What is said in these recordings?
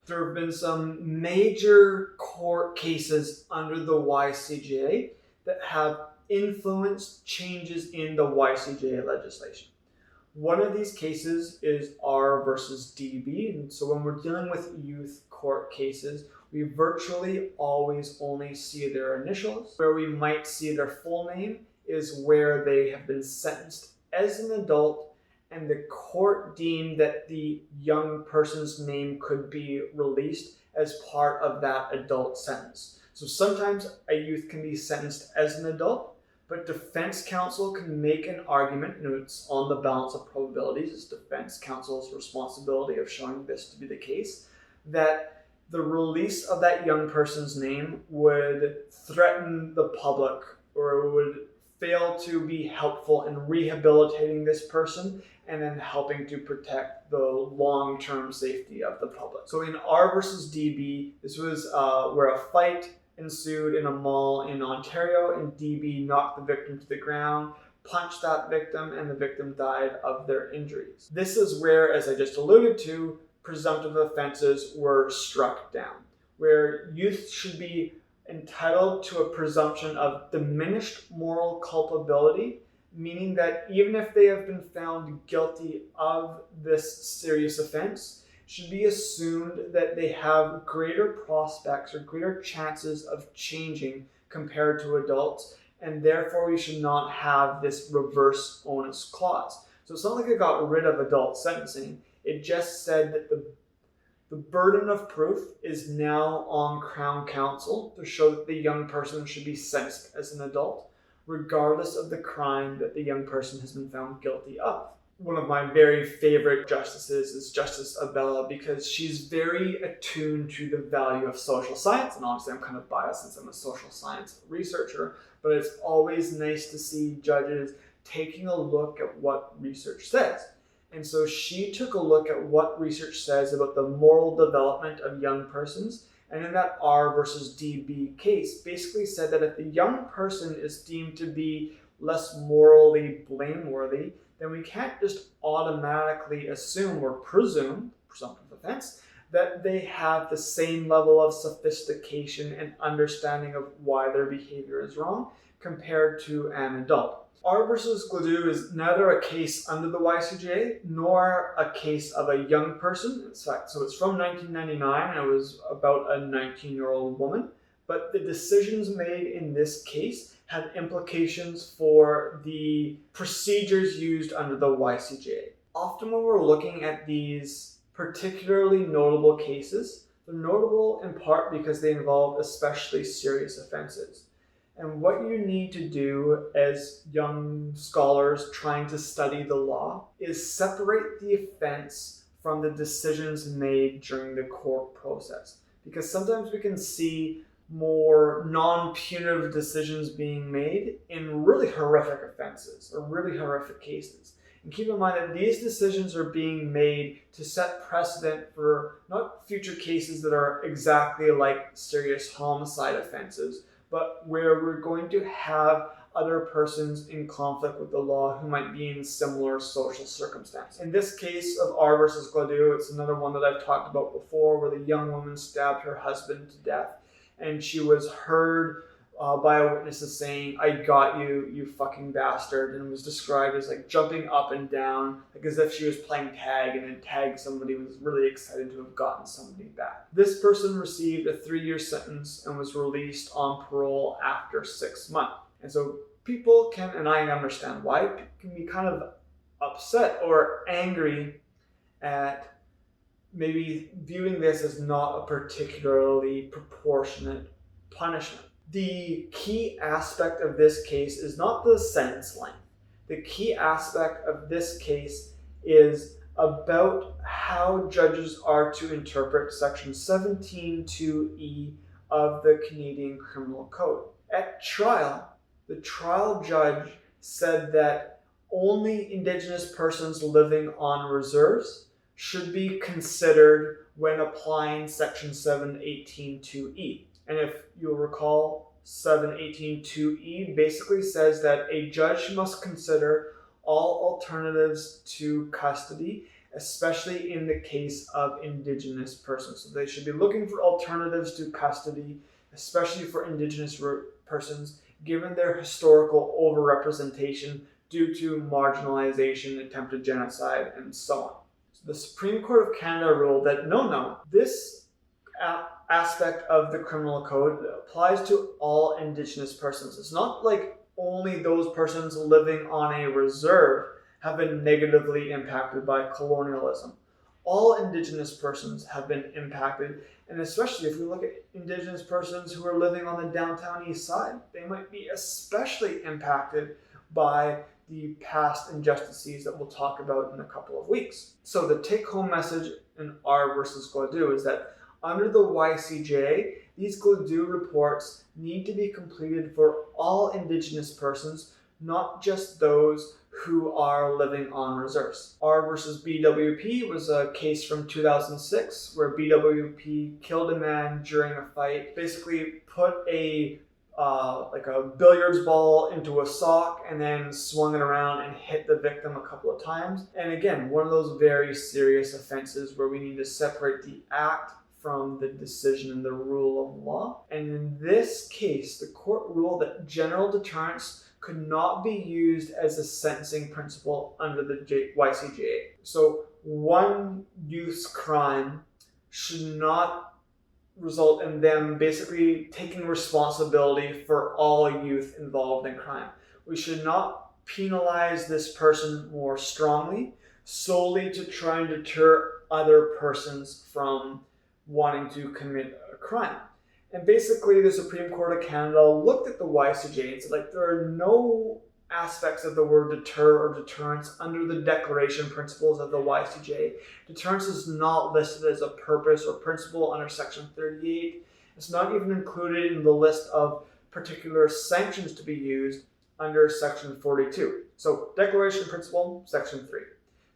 There have been some major court cases under the YCJA that have influenced changes in the YCJA legislation. One of these cases is R versus DB, and so when we're dealing with youth court cases, we virtually always only see their initials. Where we might see their full name is where they have been sentenced as an adult and the court deemed that the young person's name could be released as part of that adult sentence. So sometimes a youth can be sentenced as an adult, but defense counsel can make an argument, and it's on the balance of probabilities, it's defense counsel's responsibility of showing this to be the case, that the release of that young person's name would threaten the public or would fail to be helpful in rehabilitating this person and then helping to protect the long-term safety of the public. So in R versus DB, this was where a fight ensued in a mall in Ontario, and DB knocked the victim to the ground, punched that victim, and the victim died of their injuries. This is where, as I just alluded to, presumptive offenses were struck down, where youth should be entitled to a presumption of diminished moral culpability, meaning that even if they have been found guilty of this serious offense, should be assumed that they have greater prospects or greater chances of changing compared to adults, and therefore we should not have this reverse onus clause. So it's not like it got rid of adult sentencing, it just said that the burden of proof is now on Crown Counsel to show that the young person should be sentenced as an adult, regardless of the crime that the young person has been found guilty of. One of my very favorite justices is Justice Abella because she's very attuned to the value of social science, and obviously I'm kind of biased since I'm a social science researcher, but it's always nice to see judges taking a look at what research says. And so she took a look at what research says about the moral development of young persons, and in that R versus DB case, basically said that if the young person is deemed to be less morally blameworthy, then we can't just automatically assume or presume, presumptive offense, that they have the same level of sophistication and understanding of why their behavior is wrong compared to an adult. R versus Gladue is neither a case under the YCJA nor a case of a young person. In fact, so it's from 1999 and it was about a 19-year-old woman. But the decisions made in this case had implications for the procedures used under the YCJA. Often when we're looking at these particularly notable cases, they're notable in part because they involve especially serious offenses. And what you need to do as young scholars trying to study the law is separate the offense from the decisions made during the court process. Because sometimes we can see more non-punitive decisions being made in really horrific offenses or really horrific cases. And keep in mind that these decisions are being made to set precedent for not future cases that are exactly like serious homicide offenses, but where we're going to have other persons in conflict with the law who might be in similar social circumstances. In this case of R versus Gladue, it's another one that I've talked about before, where the young woman stabbed her husband to death, and she was heard by a witness as saying, "I got you, you fucking bastard," and was described as like jumping up and down, like as if she was playing tag, and in tag somebody was really excited to have gotten somebody back. This person received a 3-year sentence and was released on parole after 6 months. And so people can, and I understand why, can be kind of upset or angry at maybe viewing this as not a particularly proportionate punishment. The key aspect of this case is not the sentence length. The key aspect of this case is about how judges are to interpret Section 17(2)(e) of the Canadian Criminal Code. At trial, the trial judge said that only Indigenous persons living on reserves should be considered when applying Section 718(2)(e). And if you'll recall, 718(2)(e) basically says that a judge must consider all alternatives to custody especially in the case of Indigenous persons. So they should be looking for alternatives to custody, especially for Indigenous persons, given their historical overrepresentation due to marginalization, attempted genocide, and so on. So the Supreme Court of Canada ruled that no, this aspect of the criminal code applies to all Indigenous persons. It's not like only those persons living on a reserve have been negatively impacted by colonialism. All Indigenous persons have been impacted, and especially if we look at Indigenous persons who are living on the downtown east side, they might be especially impacted by the past injustices that we'll talk about in a couple of weeks. So the take-home message in R versus Gladue is that under the YCJA, these Gladue reports need to be completed for all Indigenous persons, not just those who are living on reserves. R versus BWP was a case from 2006 where BWP killed a man during a fight, basically put a billiards ball into a sock and then swung it around and hit the victim a couple of times. And again, one of those very serious offenses where we need to separate the act from the decision and the rule of law. And in this case, the court ruled that general deterrence could not be used as a sentencing principle under the YCJA. So one youth's crime should not result in them basically taking responsibility for all youth involved in crime. We should not penalize this person more strongly solely to try and deter other persons from wanting to commit a crime. And basically the Supreme Court of Canada looked at the YCJA and said, like, there are no aspects of the word deter or deterrence under the declaration principles of the YCJA. Deterrence is not listed as a purpose or principle under Section 38. It's not even included in the list of particular sanctions to be used under Section 42. So declaration principle, Section 3.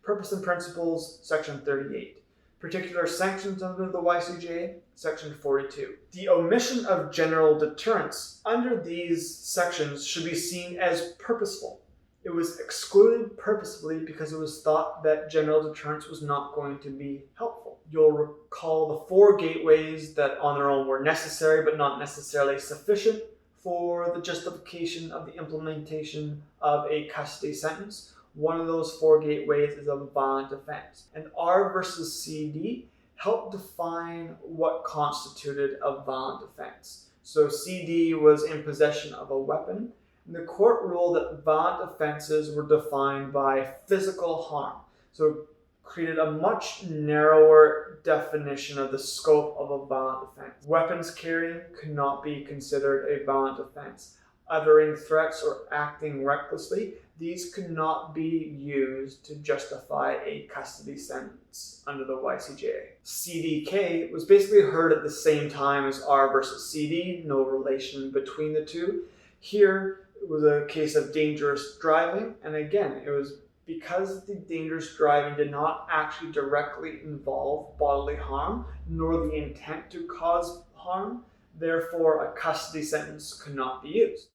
Purpose and principles, Section 38. Particular sanctions under the YCJA, Section 42. The omission of general deterrence under these sections should be seen as purposeful. It was excluded purposefully because it was thought that general deterrence was not going to be helpful. You'll recall the 4 gateways that on their own were necessary but not necessarily sufficient for the justification of the implementation of a custody sentence. One of those 4 gateways is a violent offense. And R versus CD helped define what constituted a violent offense. So CD was in possession of a weapon, and the court ruled that violent offenses were defined by physical harm. So it created a much narrower definition of the scope of a violent offense. Weapons carrying could not be considered a violent offense. Uttering threats or acting recklessly, these could not be used to justify a custody sentence under the YCJA. CDK was basically heard at the same time as R versus CD, no relation between the two. Here, it was a case of dangerous driving, and again, it was because the dangerous driving did not actually directly involve bodily harm, nor the intent to cause harm, therefore a custody sentence could not be used.